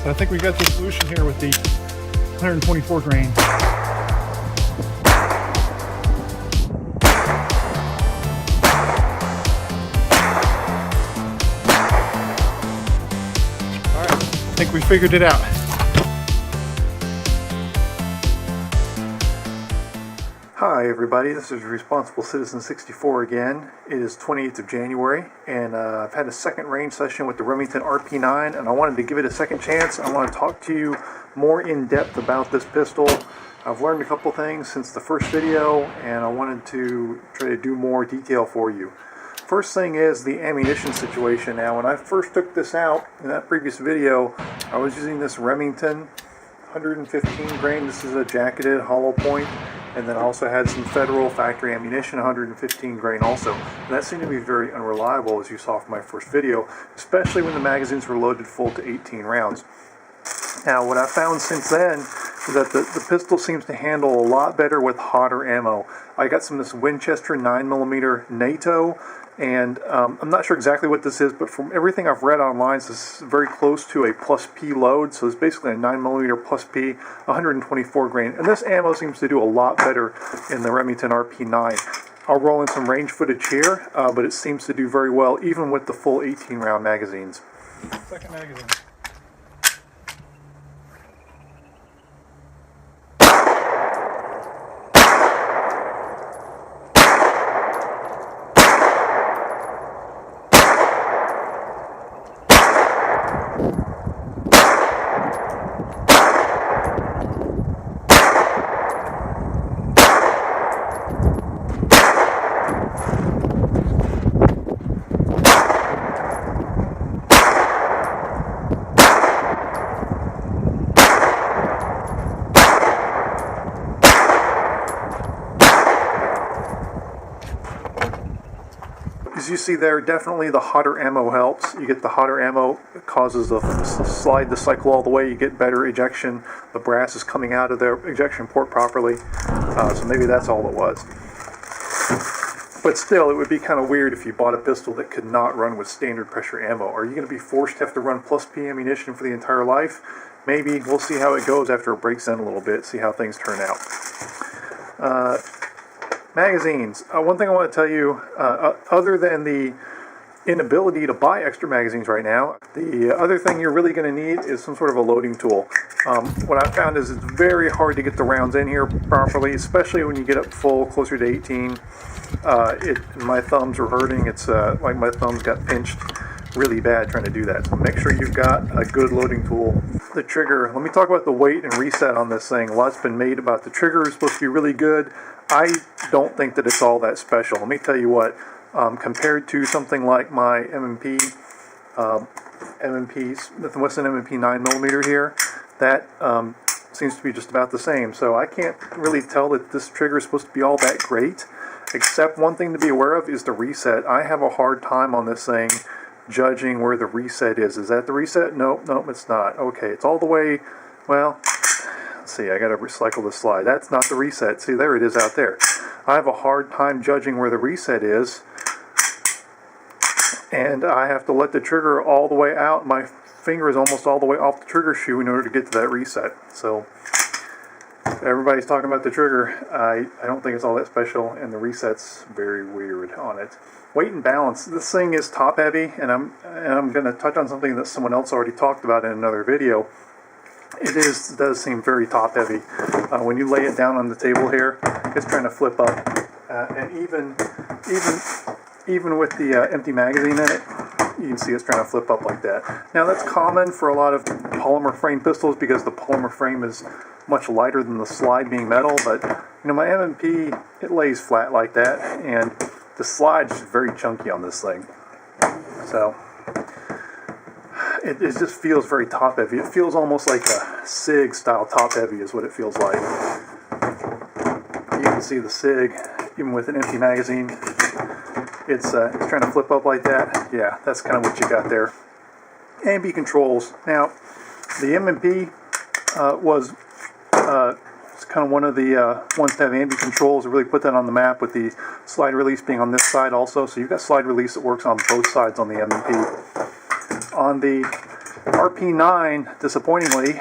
But I think we got the solution here with the 124 grain. All right, I think we figured it out. Hi everybody, this is Responsible Citizen 64 again. It is 28th of January and I've had a second range session with the Remington RP9 and I wanted to give it a second chance. I want to talk to you more in depth about this pistol. I've learned a couple things since the first video and I wanted to try to do more detail for you. First thing is the ammunition situation. Now when I first took this out in that previous video, I was using this Remington 115 grain. This is a jacketed hollow point. And then I also had some Federal factory ammunition, 115 grain also. And that seemed to be very unreliable, as you saw from my first video, especially when the magazines were loaded full to 18 rounds. Now, what I found since then is that the pistol seems to handle a lot better with hotter ammo. I got some of this Winchester 9mm NATO, and I'm not sure exactly what this is, but from everything I've read online, this is very close to a plus P load, so it's basically a 9mm plus P, 124 grain, and this ammo seems to do a lot better in the Remington RP9. I'll roll in some range footage here, but it seems to do very well even with the full 18 round magazines. Second magazine. As you see there, definitely the hotter ammo helps. You get the hotter ammo, it causes the slide to cycle all the way, you get better ejection, the brass is coming out of the ejection port properly, so maybe that's all it was. But still, it would be kind of weird if you bought a pistol that could not run with standard pressure ammo. Are you going to be forced to have to run plus P ammunition for the entire life? Maybe. We'll see how it goes after it breaks in a little bit, see how things turn out. Magazines. One thing I want to tell you, other than the inability to buy extra magazines right now, the other thing you're really going to need is some sort of a loading tool. What I found is it's very hard to get the rounds in here properly, especially when you get up full, closer to 18. My thumbs are hurting. It's like my thumbs got pinched really bad trying to do that. So make sure you've got a good loading tool. The trigger. Let me talk about the weight and reset on this thing. A lot's been made about the trigger. It's supposed to be really good. I don't think that it's all that special. Let me tell you what, compared to something like my M&P Smith & Wesson M&P 9mm here, that seems to be just about the same. So I can't really tell that this trigger is supposed to be all that great, except one thing to be aware of is the reset. I have a hard time on this thing judging where the reset is. Is that the reset? Nope, it's not. Okay, it's all the way, well, let's see, I gotta recycle the slide. That's not the reset. See, there it is out there. I have a hard time judging where the reset is, and I have to let the trigger all the way out. My finger is almost all the way off the trigger shoe in order to get to that reset. So everybody's talking about the trigger. I don't think it's all that special, and the reset's very weird on it. Weight and balance. This thing is top heavy, and I'm going to touch on something that someone else already talked about in another video. It does seem very top heavy. When you lay it down on the table here, it's trying to flip up, and even with the empty magazine in it, you can see it's trying to flip up like that. Now that's common for a lot of polymer frame pistols because the polymer frame is much lighter than the slide being metal, but you know, my M&P, it lays flat like that, and the slide is very chunky on this thing. So it just feels very top heavy. It feels almost like a SIG style top heavy is what it feels like. You can see the SIG, even with an empty magazine, it's trying to flip up like that. Yeah, that's kind of what you got there. AMB controls. Now, the M&P was it's kind of one of the ones to have AMB controls. Really put that on the map with the slide release being on this side also. So you've got slide release that works on both sides on the M&P. On the RP9, disappointingly,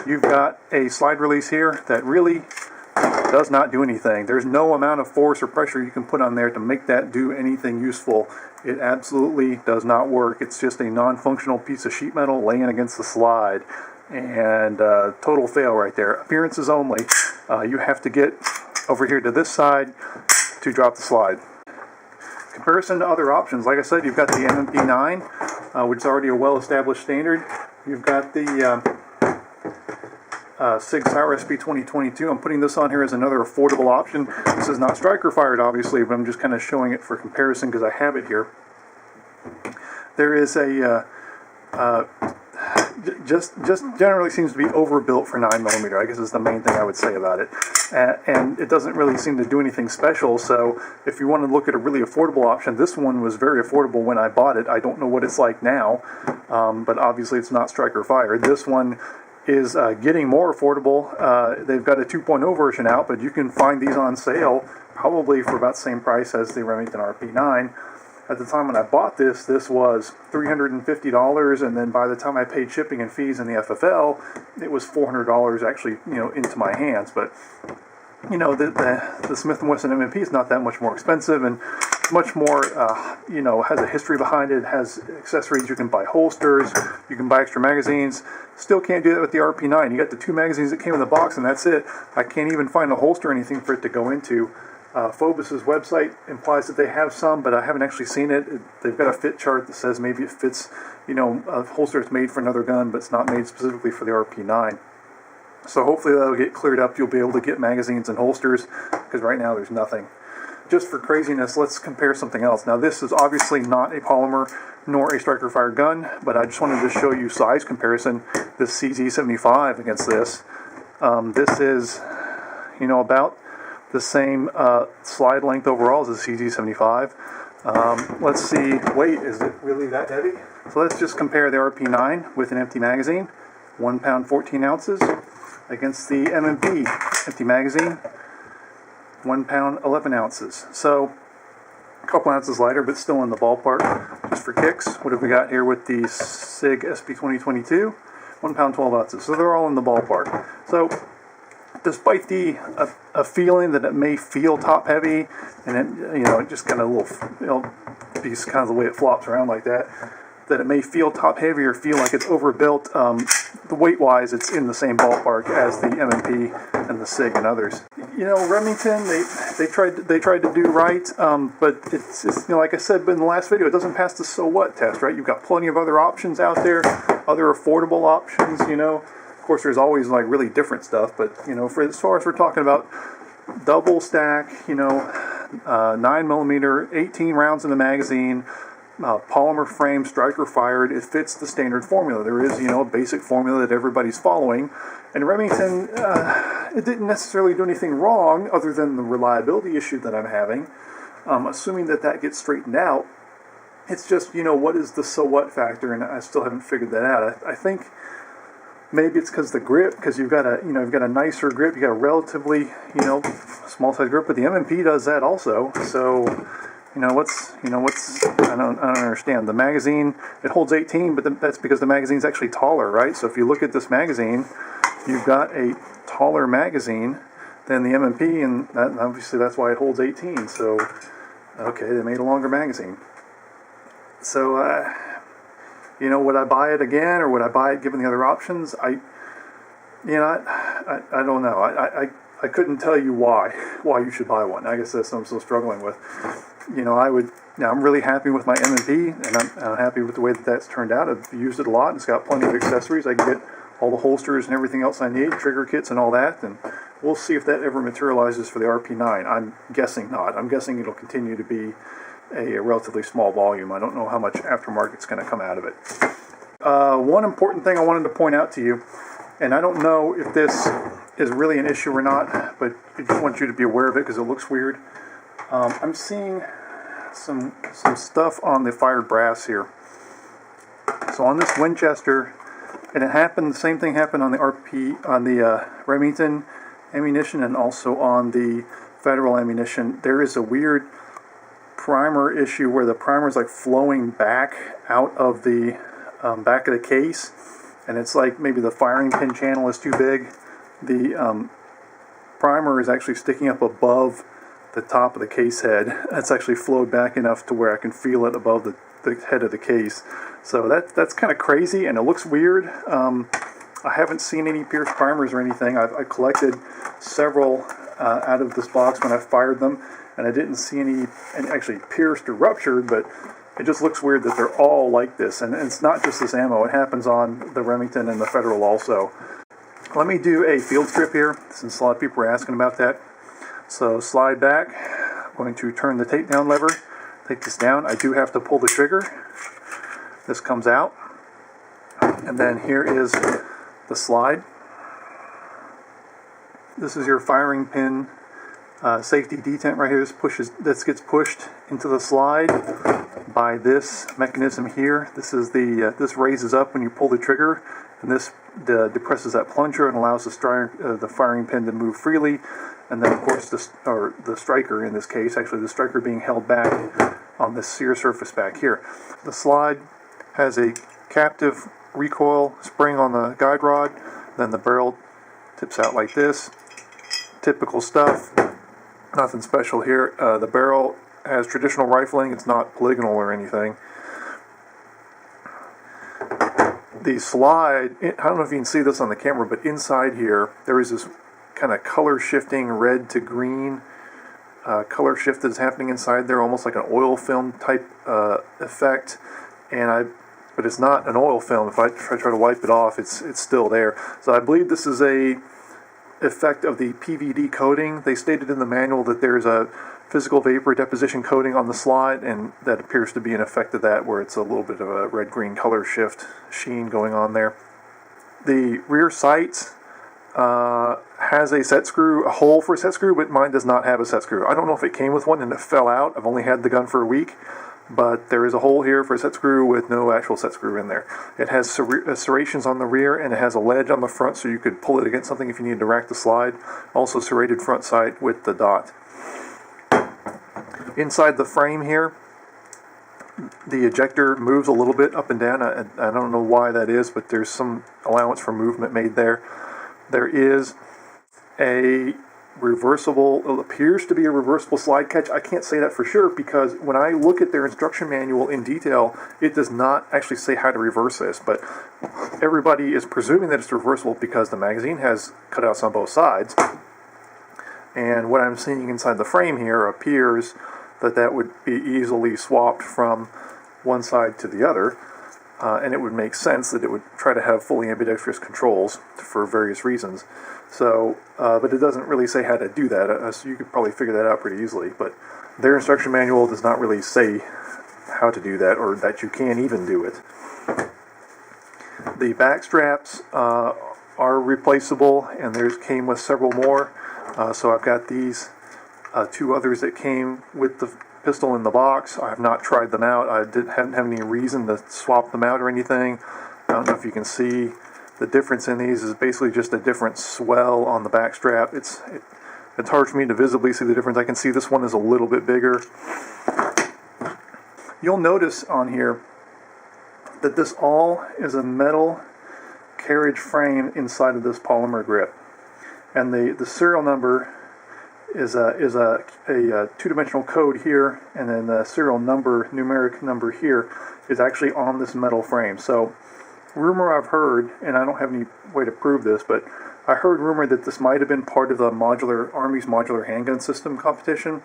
you've got a slide release here that really does not do anything. There's no amount of force or pressure you can put on there to make that do anything useful. It absolutely does not work. It's just a non-functional piece of sheet metal laying against the slide. And total fail right there. Appearances only. You have to get over here to this side to drop the slide. Comparison to other options, like I said, you've got the MMP9, which is already a well-established standard. You've got the SIG Sauer SP 2022. I'm putting this on here as another affordable option. This is not striker fired, obviously, but I'm just kind of showing it for comparison because I have it here. There is a just generally seems to be overbuilt for 9mm. I guess is the main thing I would say about it. And it doesn't really seem to do anything special. So if you want to look at a really affordable option, this one was very affordable when I bought it. I don't know what it's like now, but obviously it's not striker fired. This one is getting more affordable. They've got a 2.0 version out, but you can find these on sale probably for about the same price as the Remington RP9. At the time when I bought this, this was $350, and then by the time I paid shipping and fees in the FFL, it was $400 actually, into my hands. But the Smith & Wesson M&P is not that much more expensive, and much more, has a history behind it. It has accessories. You can buy holsters. You can buy extra magazines. Still can't do that with the RP9. You got the 2 magazines that came in the box, and that's it. I can't even find a holster or anything for it to go into. Phobos's website implies that they have some, but I haven't actually seen it. They've got a fit chart that says maybe it fits, a holster that's made for another gun, but it's not made specifically for the RP9. So hopefully that'll get cleared up. You'll be able to get magazines and holsters, because right now there's nothing. Just for craziness, let's compare something else. Now this is obviously not a polymer nor a striker fire gun, but I just wanted to show you size comparison. This CZ75 against this. This is, about the same slide length overall as the CZ75. Let's see, weight, is it really that heavy? So let's just compare the RP9 with an empty magazine, 1 pound 14 ounces, against the M&P empty magazine, 1 pound 11 ounces. So a couple ounces lighter, but still in the ballpark. Just for kicks, what have we got here with the SIG SP 2022? 1 pound 12 ounces. So they're all in the ballpark. So despite a feeling that it may feel top heavy, and it just kind of be kind of the way it flops around like that, that it may feel top heavy or feel like it's overbuilt. The weight wise, it's in the same ballpark as the M&P and the SIG and others. Remington, they tried to do right, but it's like I said in the last video, it doesn't pass the so what test, right? You've got plenty of other options out there, other affordable options, Of course, there's always like really different stuff, but for as far as we're talking about double stack, 9mm, 18 rounds in the magazine, polymer frame, striker fired, it fits the standard formula. There is, a basic formula that everybody's following. And Remington, it didn't necessarily do anything wrong other than the reliability issue that I'm having. Assuming that gets straightened out, it's just, what is the so what factor? And I still haven't figured that out. I think maybe it's because the grip, because you've got a nicer grip, you got a relatively, small size grip, but the M&P does that also. So, I don't understand. The magazine, it holds 18, but that's because the magazine's actually taller, right? So if you look at this magazine, you've got a taller magazine than the M&P, and obviously that's why it holds 18. So, okay, they made a longer magazine. So, would I buy it again, or would I buy it given the other options? I don't know. I couldn't tell you why you should buy one. I guess that's what I'm still struggling with. I'm really happy with my M&P, and I'm happy with the way that's turned out. I've used it a lot, and it's got plenty of accessories. I can get all the holsters and everything else I need, trigger kits and all that, and we'll see if that ever materializes for the RP9. I'm guessing not. I'm guessing it'll continue to be a relatively small volume. I don't know how much aftermarket's going to come out of it. One important thing I wanted to point out to you, and I don't know if this is really an issue or not, but I just want you to be aware of it because it looks weird. I'm seeing some stuff on the fired brass here. So on this Winchester, and the same thing happened on the Remington ammunition, and also on the Federal ammunition. There is a weird primer issue where the primer is like flowing back out of the back of the case, and it's like maybe the firing pin channel is too big. The primer is actually sticking up above the top of the case head. That's actually flowed back enough to where I can feel it above the head of the case. So that's kind of crazy, and it looks weird. I haven't seen any pierced primers or anything. I collected several out of this box when I fired them, and I didn't see any actually pierced or ruptured, but it just looks weird that they're all like this. And it's not just this ammo. It happens on the Remington and the Federal also. Let me do a field strip here, since a lot of people were asking about that. So slide back. I'm going to turn the takedown lever, take this down. I do have to pull the trigger. This comes out. And then here is the slide. This is your firing pin safety detent right here. This gets pushed into the slide by this mechanism here. This raises up when you pull the trigger, and this depresses that plunger and allows the firing pin to move freely. And then, of course, the striker in this case, actually the striker being held back on this sear surface back here. The slide has a captive recoil spring on the guide rod. Then the barrel tips out like this. Typical stuff. Nothing special here. The barrel has traditional rifling. It's not polygonal or anything. The slide, I don't know if you can see this on the camera, but inside here there is this kind of color shifting red to green color shift that's happening inside there, almost like an oil film type effect. But it's not an oil film. If I try to wipe it off, it's still there. So I believe this is a effect of the PVD coating. They stated in the manual that there's a physical vapor deposition coating on the slide, and that appears to be an effect of that, where it's a little bit of a red-green color shift sheen going on there. The rear sights has a set screw, a hole for a set screw, but mine does not have a set screw. I don't know if it came with one and it fell out. I've only had the gun for a week, but there is a hole here for a set screw with no actual set screw in there. It has serrations on the rear, and it has a ledge on the front, so you could pull it against something if you needed to rack the slide. Also serrated front sight with the dot. Inside the frame here, the ejector moves a little bit up and down. I don't know why that is, but there's some allowance for movement made there. There is a reversible, it appears to be a reversible slide catch. I can't say that for sure, because when I look at their instruction manual in detail, it does not actually say how to reverse this, but everybody is presuming that it's reversible because the magazine has cutouts on both sides. And what I'm seeing inside the frame here appears that would be easily swapped from one side to the other, and it would make sense that it would try to have fully ambidextrous controls for various reasons. So, but it doesn't really say how to do that, so you could probably figure that out pretty easily. But their instruction manual does not really say how to do that, or that you can even do it. The back straps are replaceable, and theirs came with several more. So I've got these two others that came with the pistol in the box. I have not tried them out. I haven't have any reason to swap them out or anything. I don't know if you can see the difference in these. Is basically just a different swell on the back strap. It's hard for me to visibly see the difference. I can see this one is a little bit bigger. You'll notice on here that this all is a metal carriage frame inside of this polymer grip, and the serial number is a two-dimensional code here, and then the serial number, numeric number here, is actually on this metal frame. So rumor I've heard, and I don't have any way to prove this, but I heard rumor that this might have been part of the Army's modular handgun system competition.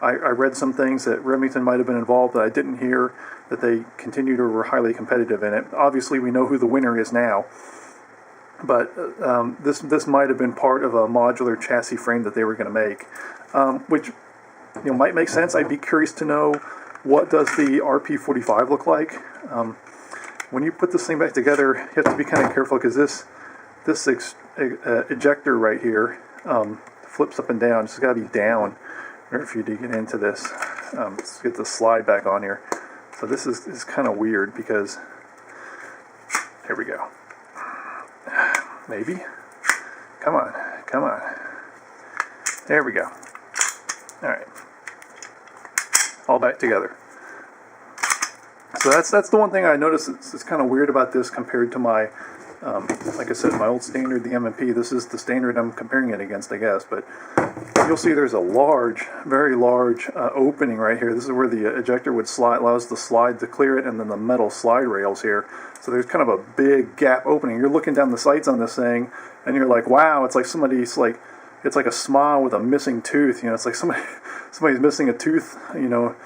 I read some things that Remington might have been involved, but I didn't hear that they continued or were highly competitive in it. Obviously, we know who the winner is now. But this might have been part of a modular chassis frame that they were going to make, which might make sense. I'd be curious to know, what does the RP45 look like? When you put this thing back together, you have to be kind of careful, because this ejector right here flips up and down. It's got to be down in order for you to get into this. Let's get the slide back on here. So this is kind of weird, because here we go. Maybe. Come on. There we go. Alright. All back together. So that's the one thing I noticed. It's kind of weird about this compared to my, like I said, my old standard, the M&P. This is the standard I'm comparing it against, I guess. But you'll see there's a large, very large opening right here. This is where the ejector would slide, allows the slide to clear it, and then the metal slide rails here. So there's kind of a big gap opening. You're looking down the sights on this thing, and you're like, wow, it's like somebody's like, it's like a smile with a missing tooth. You know, it's like somebody's missing a tooth. You know,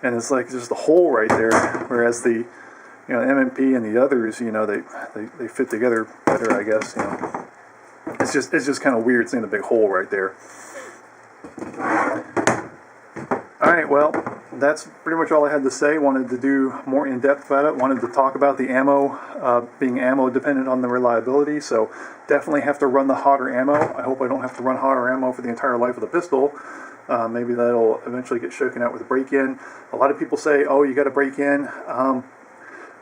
and it's like just a hole right there. Whereas the, you know, M&P and the others, you know, they fit together better, I guess. You know, it's just kind of weird seeing the big hole right there. All right, well, that's pretty much all I had to say. Wanted to do more in depth about it. Wanted to talk about the ammo being ammo dependent on the reliability. So definitely have to run the hotter ammo. I hope I don't have to run hotter ammo for the entire life of the pistol. Maybe that'll eventually get shaken out with break-in. A lot of people say, oh, you got to break in.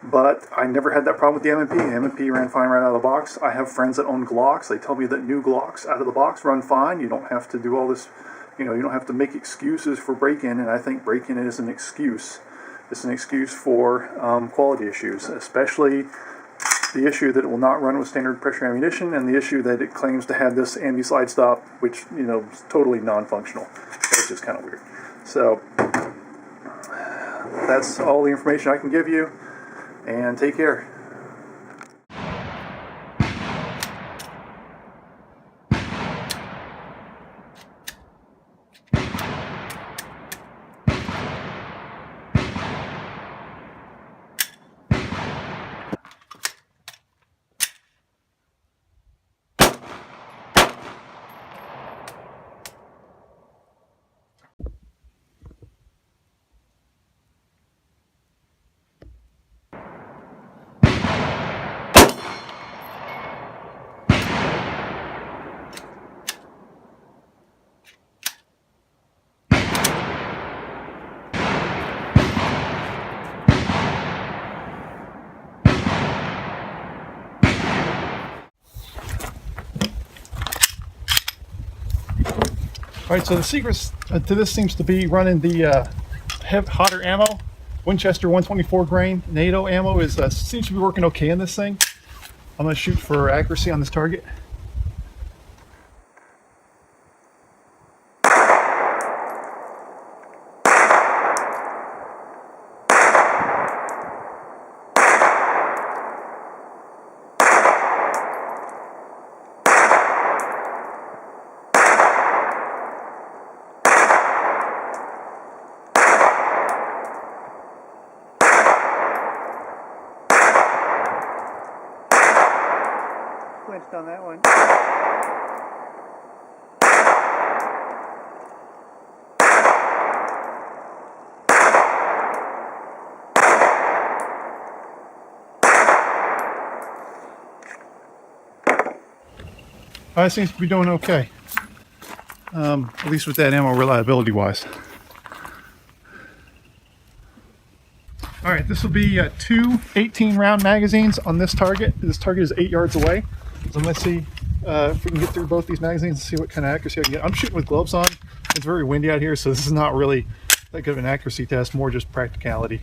But I never had that problem with the M&P. The M&P ran fine right out of the box. I have friends that own Glocks. They tell me that new Glocks out of the box run fine. You don't have to do all this, you know, you don't have to make excuses for break-in, and I think break-in is an excuse. It's an excuse for quality issues, especially the issue that it will not run with standard pressure ammunition, and the issue that it claims to have this ambi-slide stop, which, you know, is totally non-functional. It's just kind of weird. So that's all the information I can give you, and take care. Alright, so the secret to this seems to be running the hotter ammo. Winchester 124 grain NATO ammo seems to be working okay in this thing. I'm going to shoot for accuracy on this target. Clinched on that one. I seems to be doing okay, at least with that ammo reliability wise. Alright, this will be two 18-round magazines on this target. This target is 8 yards away. So let's see if we can get through both these magazines and see what kind of accuracy I can get. I'm shooting with gloves on. It's very windy out here, so this is not really that good of an accuracy test, more just practicality.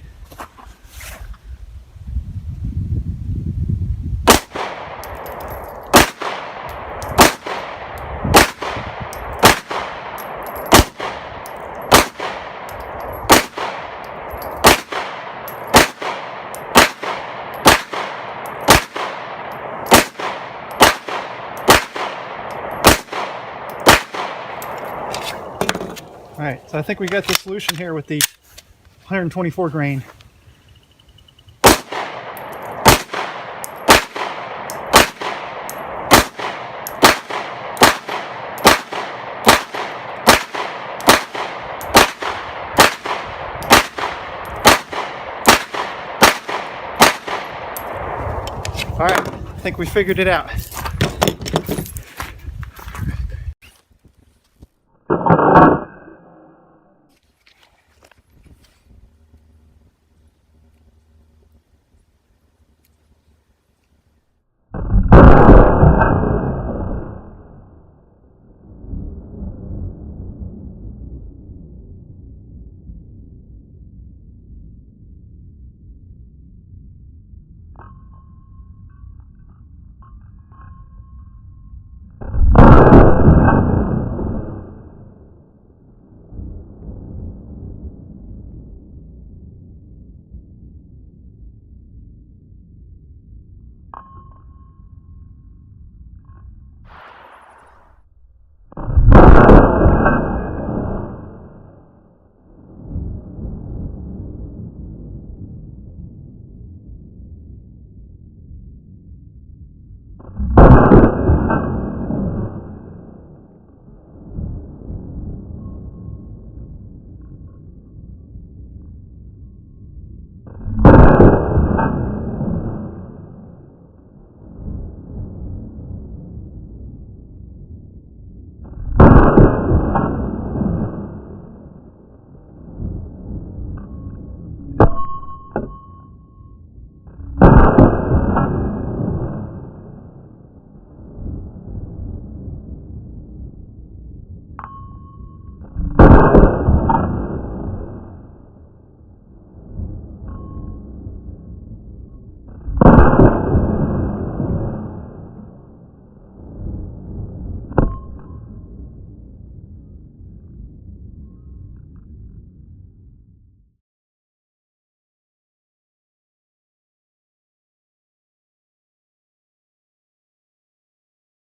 Alright, so I think we got the solution here with the 124 grain. Alright, I think we figured it out.